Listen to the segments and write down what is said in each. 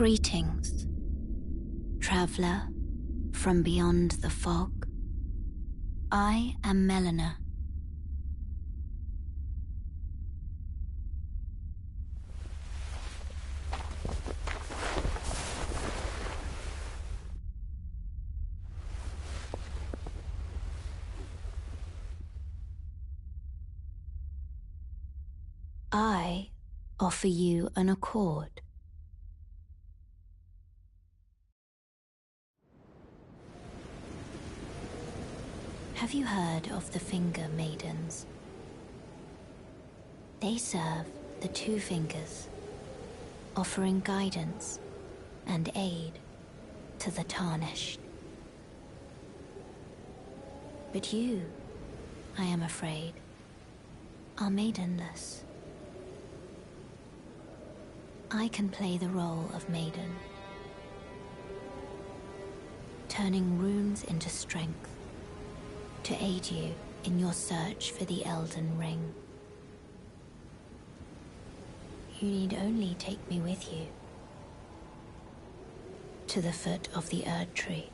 Greetings, traveler from beyond the fog. I am Melina. I offer you an accord. Have you heard of the Finger Maidens? They serve the two fingers, offering guidance and aid to the tarnished. But you, I am afraid, are maidenless. I can play the role of maiden, turning runes into strength to aid you in your search for the Elden Ring. You need only take me with you to the foot of the Erd Tree.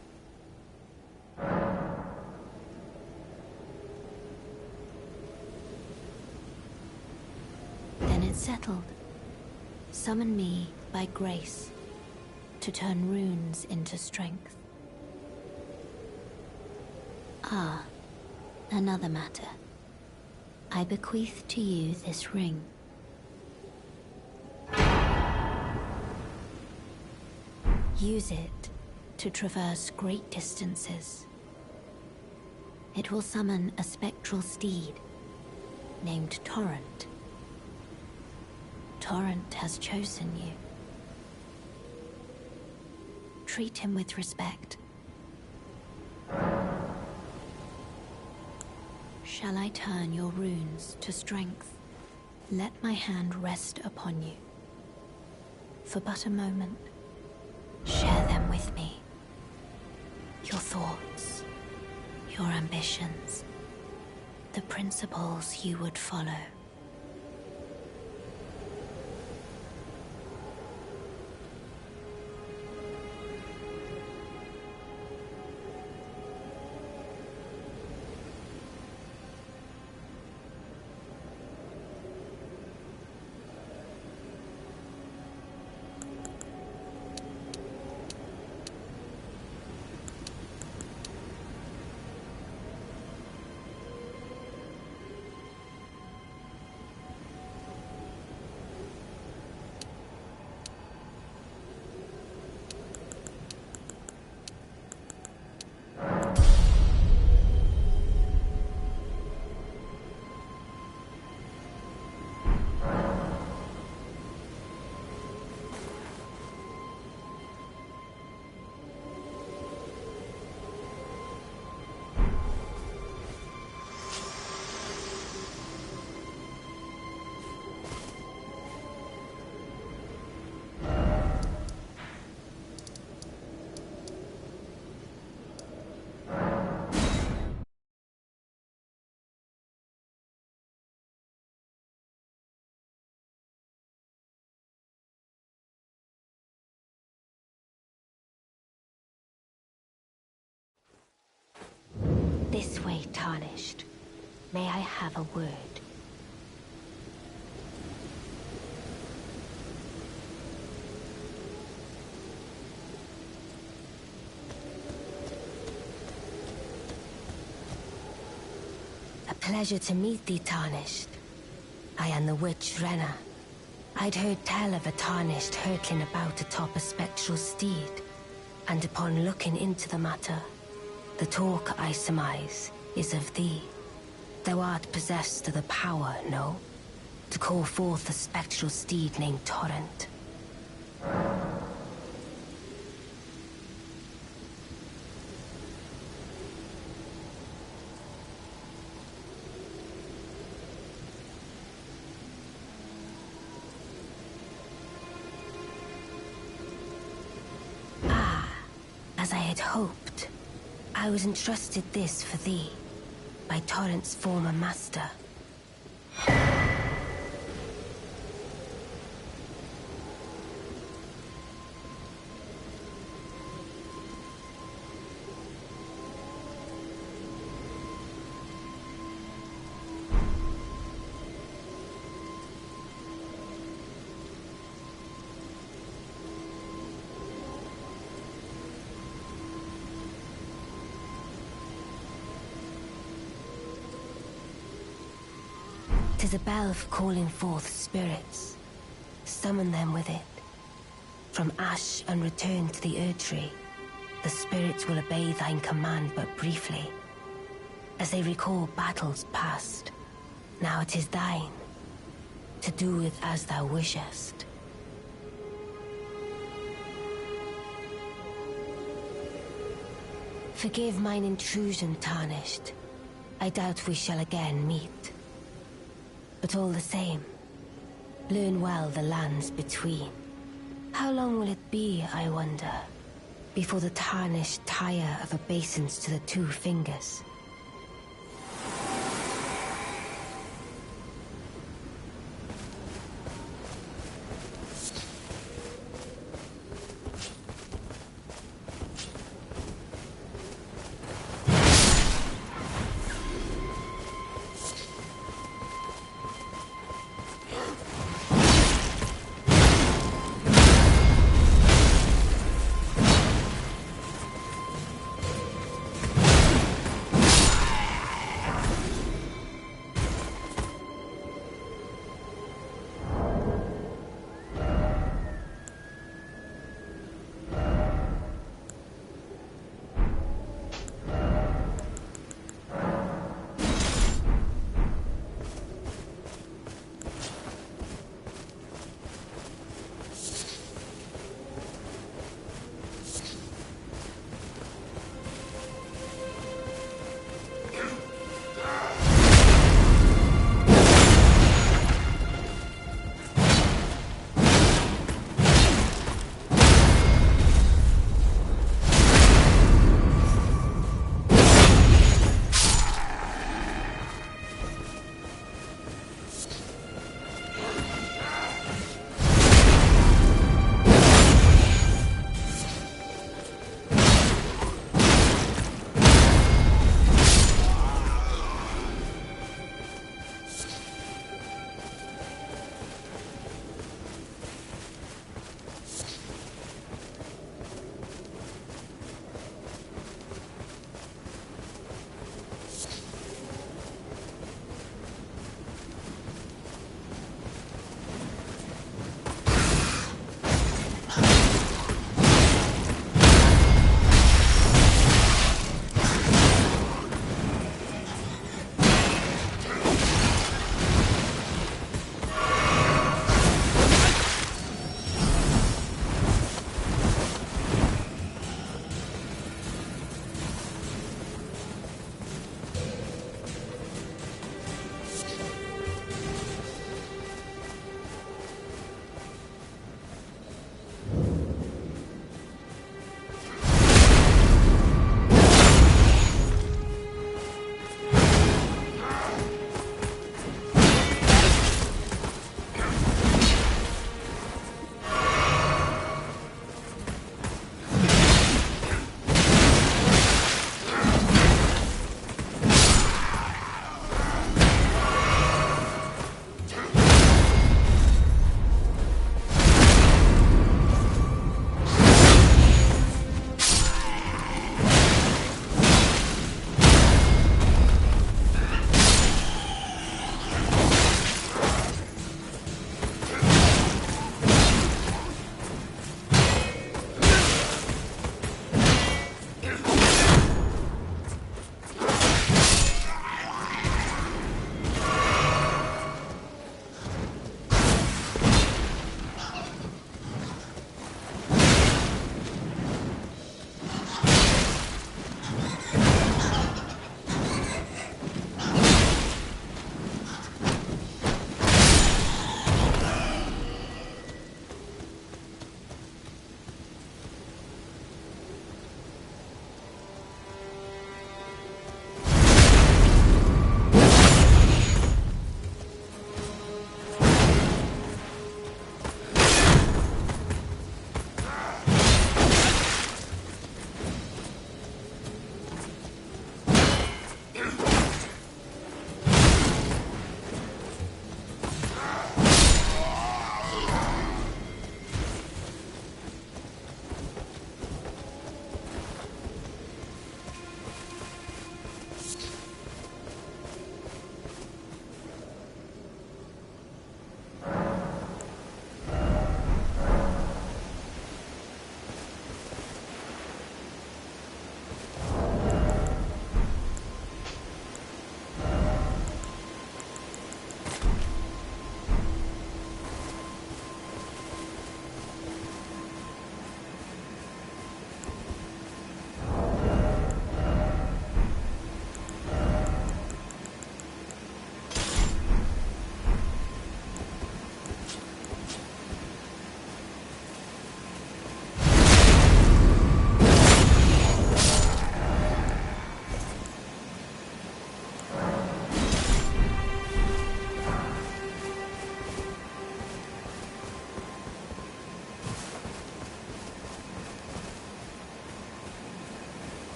Then it's settled. Summon me by grace to turn runes into strength. Ah, another matter. I bequeath to you this ring. Use it to traverse great distances. It will summon a spectral steed named Torrent. Torrent has chosen you. Treat him with respect. Shall I turn your runes to strength? Let my hand rest upon you. For but a moment, share them with me. Your thoughts, your ambitions, the principles you would follow. This way, Tarnished. May I have a word? A pleasure to meet thee, Tarnished. I am the witch Renna. I'd heard tell of a Tarnished hurtling about atop a spectral steed, and upon looking into the matter, the talk, I surmise, is of thee. Thou art possessed of the power, no? To call forth a spectral steed named Torrent. Ah, as I had hoped. I was entrusted this for thee, by Torrent's former master. 'Tis a bell calling forth spirits. Summon them with it. From ash and return to the Erdtree, the spirits will obey thine command but briefly, as they recall battles past. Now it is thine, to do with as thou wishest. Forgive mine intrusion, Tarnished. I doubt we shall again meet. But all the same, learn well the lands between. How long will it be, I wonder, before the Tarnished tire of obeisance to the two fingers?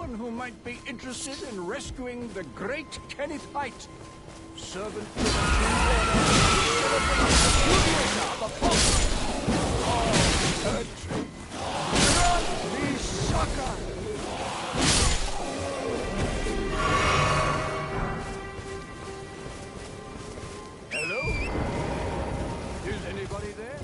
anyone who might be interested in rescuing the great Kenneth Height, servant to the King of the country. Grant me succor! Hello? Is anybody there?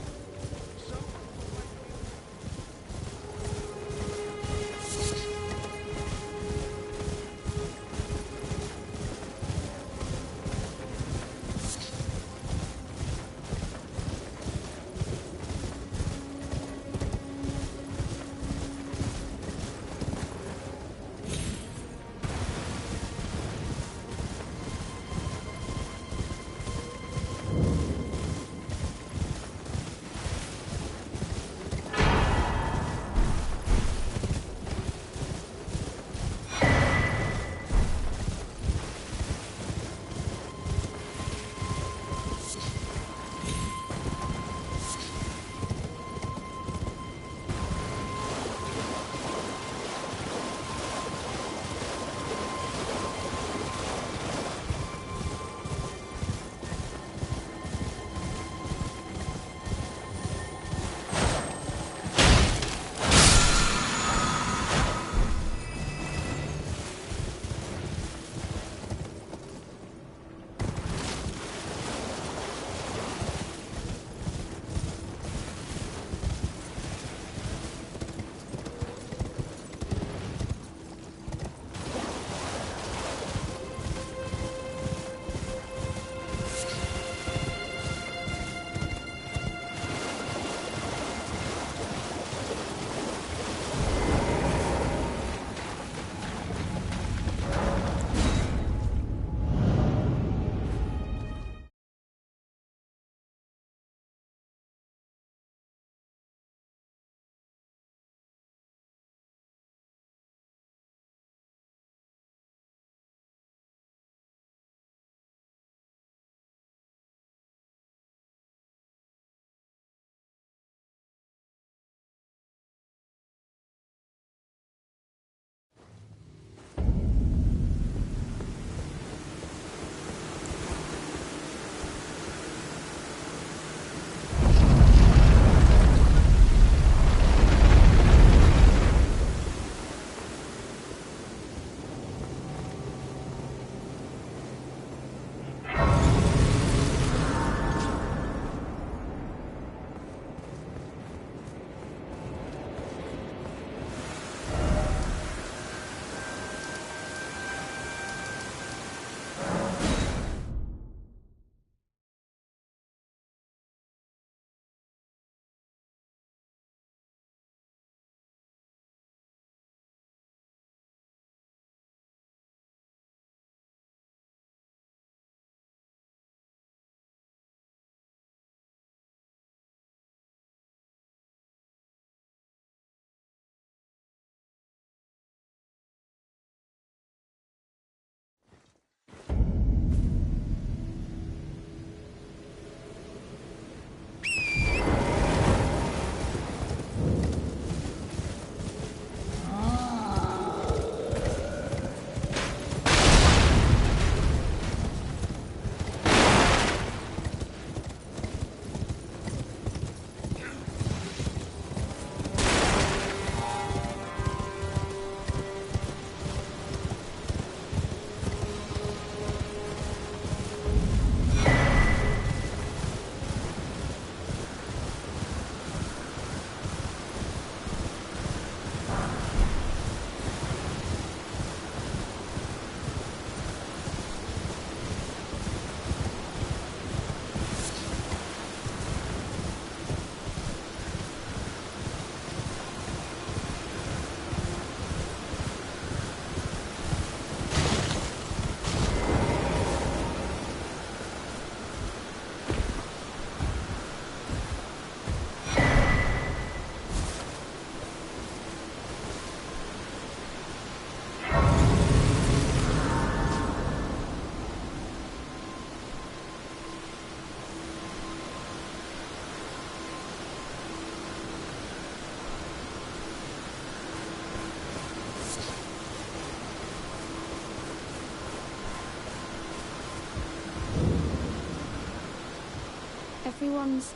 Everyone's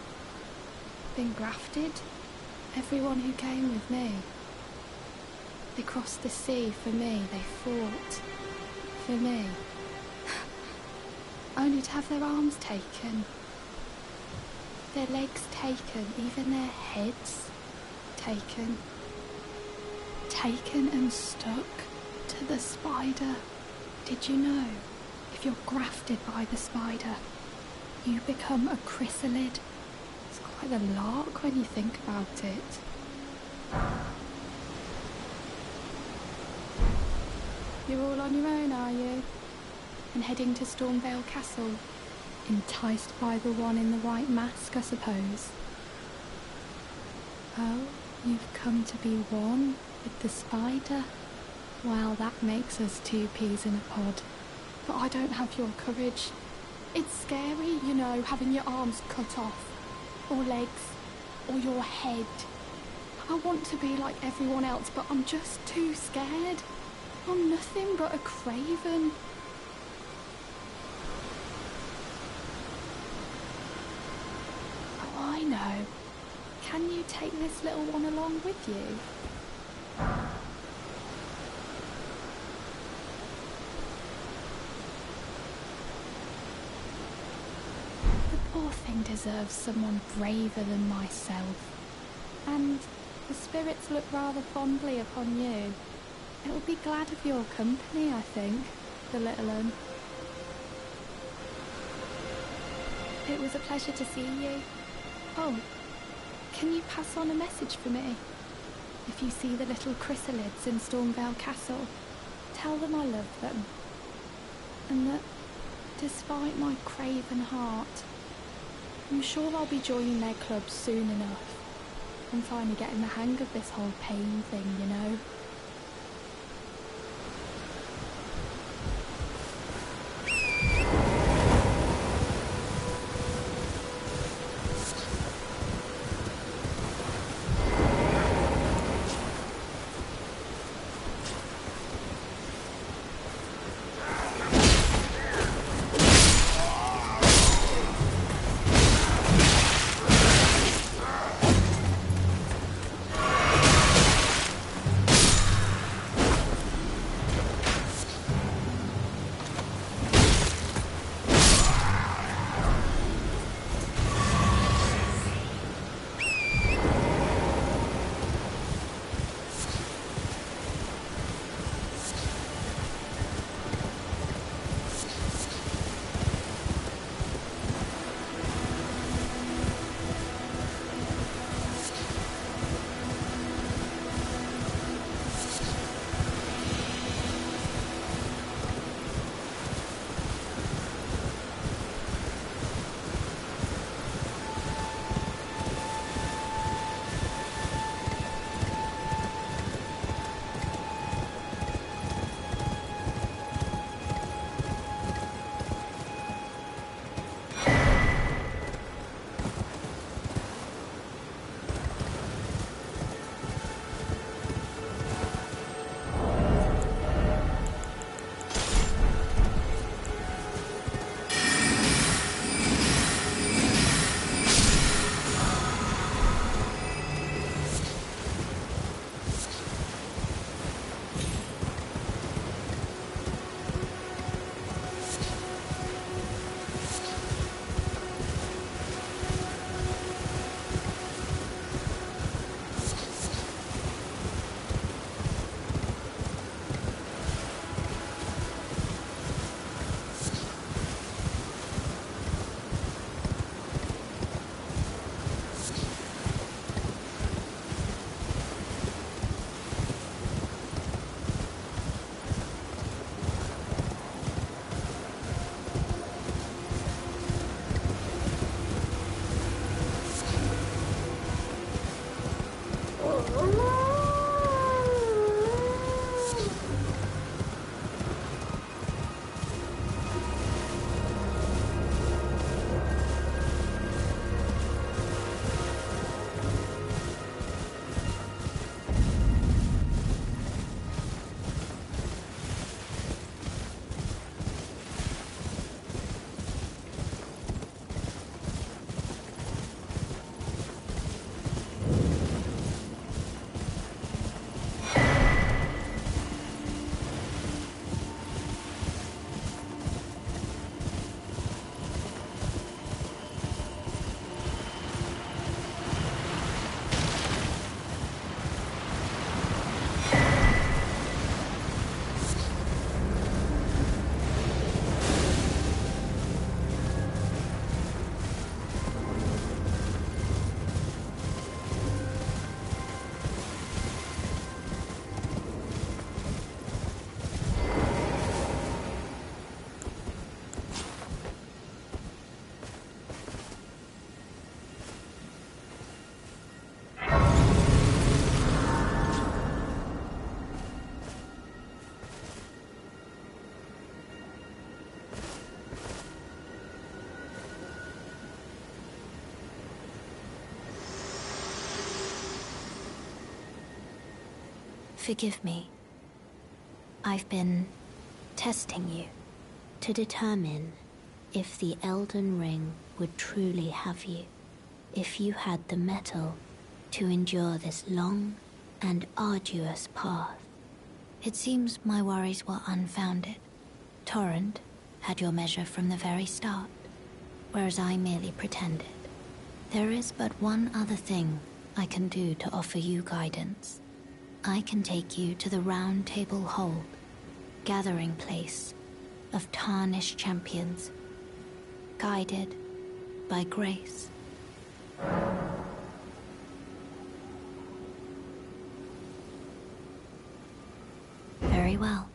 been grafted. Everyone who came with me. They crossed the sea for me. They fought for me. Only to have their arms taken. Their legs taken. Even their heads taken. Taken and stuck to the spider. Did you know? If you're grafted by the spider, you become a chrysalid. It's quite a lark when you think about it. You're all on your own, are you? And heading to Stormvale Castle? Enticed by the one in the white mask, I suppose. Oh, you've come to be one with the spider? Well, that makes us two peas in a pod. But I don't have your courage. It's scary, you know, having your arms cut off, or legs, or your head. I want to be like everyone else, but I'm just too scared. I'm nothing but a craven. Oh, I know. Can you take this little one along with you? Poor thing deserves someone braver than myself. And the spirits look rather fondly upon you. It will be glad of your company, I think, the little un. It was a pleasure to see you. Oh, can you pass on a message for me? If you see the little chrysalids in Stormvale Castle, tell them I love them. And that, despite my craven heart, I'm sure I'll be joining their club soon enough. I'm finally getting the hang of this whole pain thing, you know. Forgive me. I've been testing you to determine if the Elden Ring would truly have you, if you had the mettle to endure this long and arduous path. It seems my worries were unfounded. Torrent had your measure from the very start, whereas I merely pretended. There is but one other thing I can do to offer you guidance. I can take you to the Round Table Hold, gathering place of tarnished champions, guided by grace. Very well.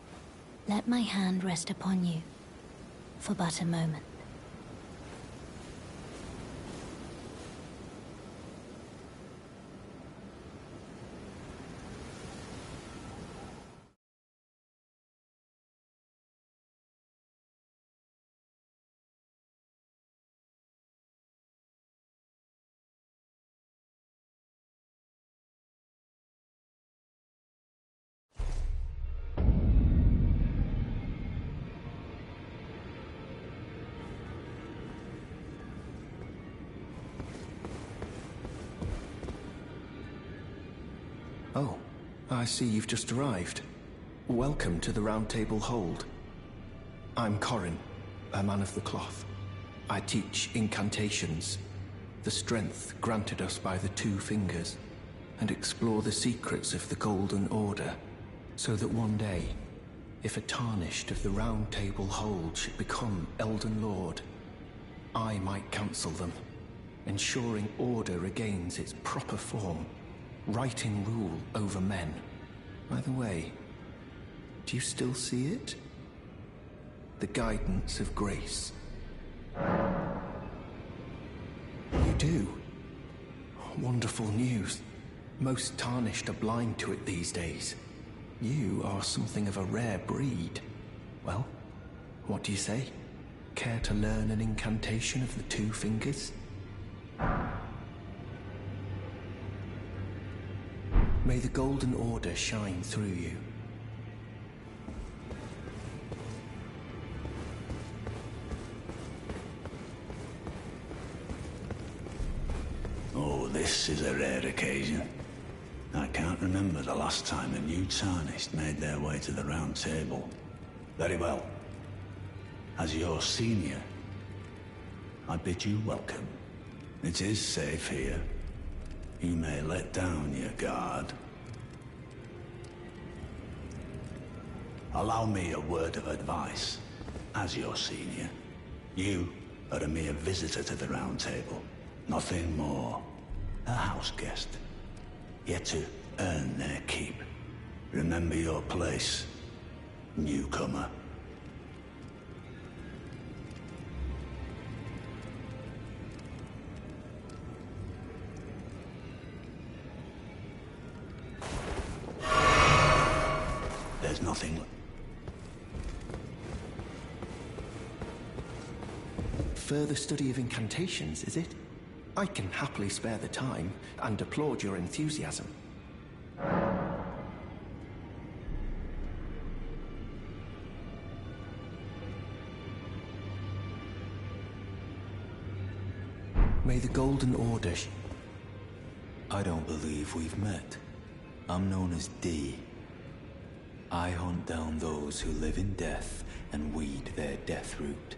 Let my hand rest upon you for but a moment. Oh, I see you've just arrived. Welcome to the Round Table Hold. I'm Corrin, a man of the cloth. I teach incantations, the strength granted us by the Two Fingers, and explore the secrets of the Golden Order, so that one day, if a Tarnished of the Round Table Hold should become Elden Lord, I might counsel them, ensuring order regains its proper form, righting rule over men. By the way, do you still see it? The guidance of grace. You do? Wonderful news. Most Tarnished are blind to it these days. You are something of a rare breed. Well, what do you say? Care to learn an incantation of the Two Fingers? May the Golden Order shine through you. Oh, this is a rare occasion. I can't remember the last time a new Tarnished made their way to the Round Table. Very well. As your senior, I bid you welcome. It is safe here. You may let down your guard. Allow me a word of advice. As your senior, you are a mere visitor to the Round Table. Nothing more. A house guest. Yet to earn their keep. Remember your place, newcomer. There's nothing. Further study of incantations, is it? I can happily spare the time and applaud your enthusiasm. May the Golden Order I don't believe we've met. I'm known as D. I hunt down those who live in death and weed their death root.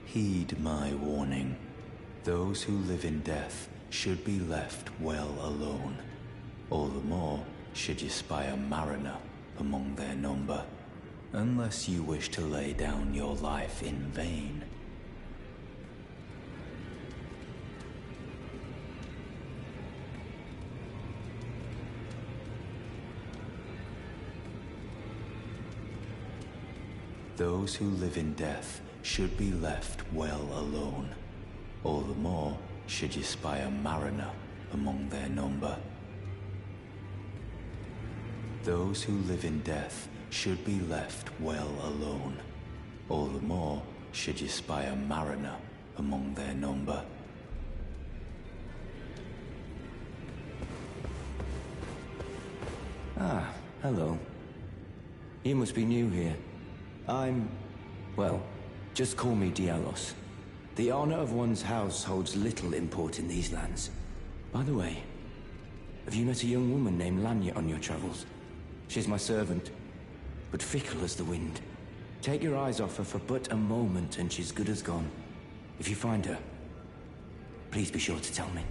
Heed my warning. Those who live in death should be left well alone. All the more should you spy a mariner among their number. Unless you wish to lay down your life in vain. Those who live in death should be left well alone. All the more should you spy a mariner among their number. Those who live in death should be left well alone. All the more should you spy a mariner among their number. Ah, Hello. You must be new here. Well, just call me Dialos. The honor of one's house holds little import in these lands. By the way, have you met a young woman named Lanya on your travels? She's my servant, but fickle as the wind. Take your eyes off her for but a moment and she's good as gone. If you find her, please be sure to tell me.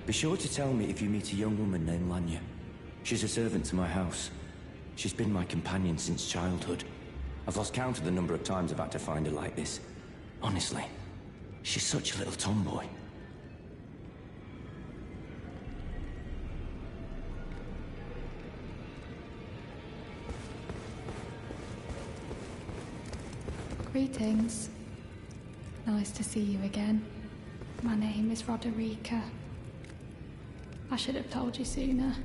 Be sure to tell me if you meet a young woman named Lanya. She's a servant to my house. She's been my companion since childhood. I've lost count of the number of times I've had to find her like this. Honestly, she's such a little tomboy. Greetings. Nice to see you again. My name is Roderica. I should have told you sooner.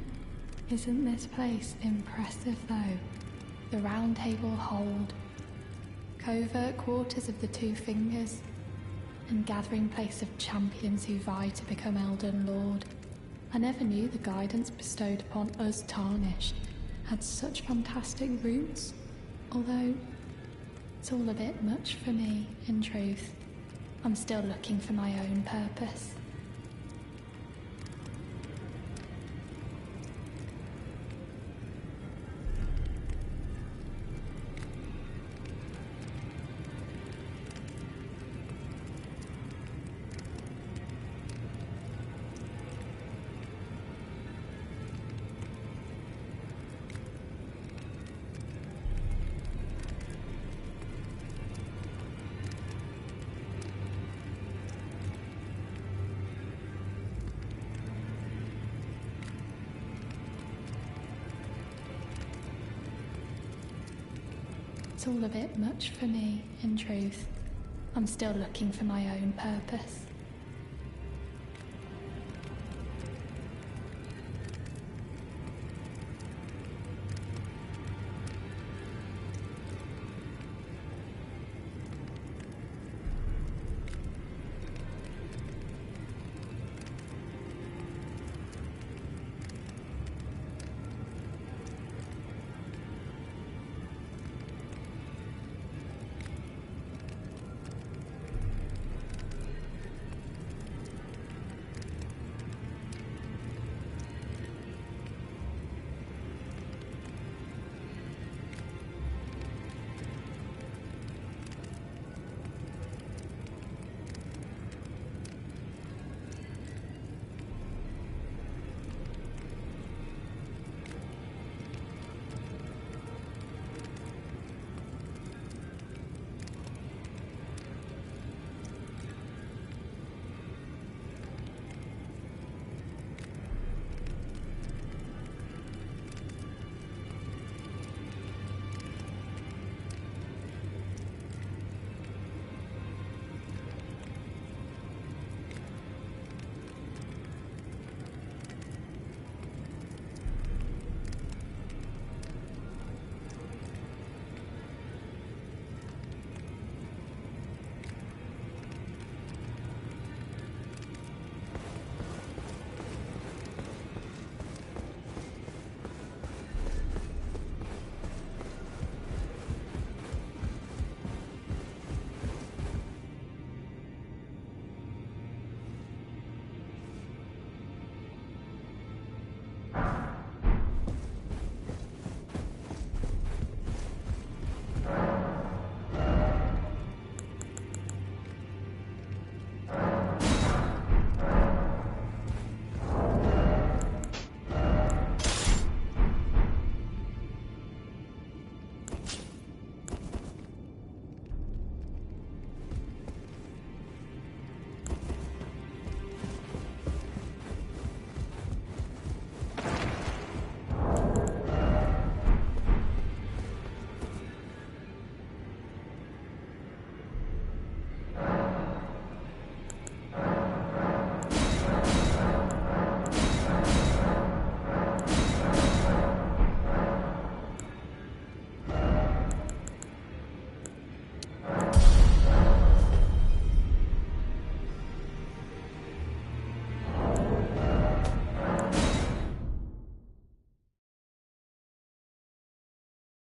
Isn't this place impressive though? The Round Table Hold, covert quarters of the Two Fingers, and gathering place of champions who vie to become Elden Lord. I never knew the guidance bestowed upon us Tarnished had such fantastic roots, although it's all a bit much for me, in truth. I'm still looking for my own purpose. It's all a bit much for me, in truth. I'm still looking for my own purpose.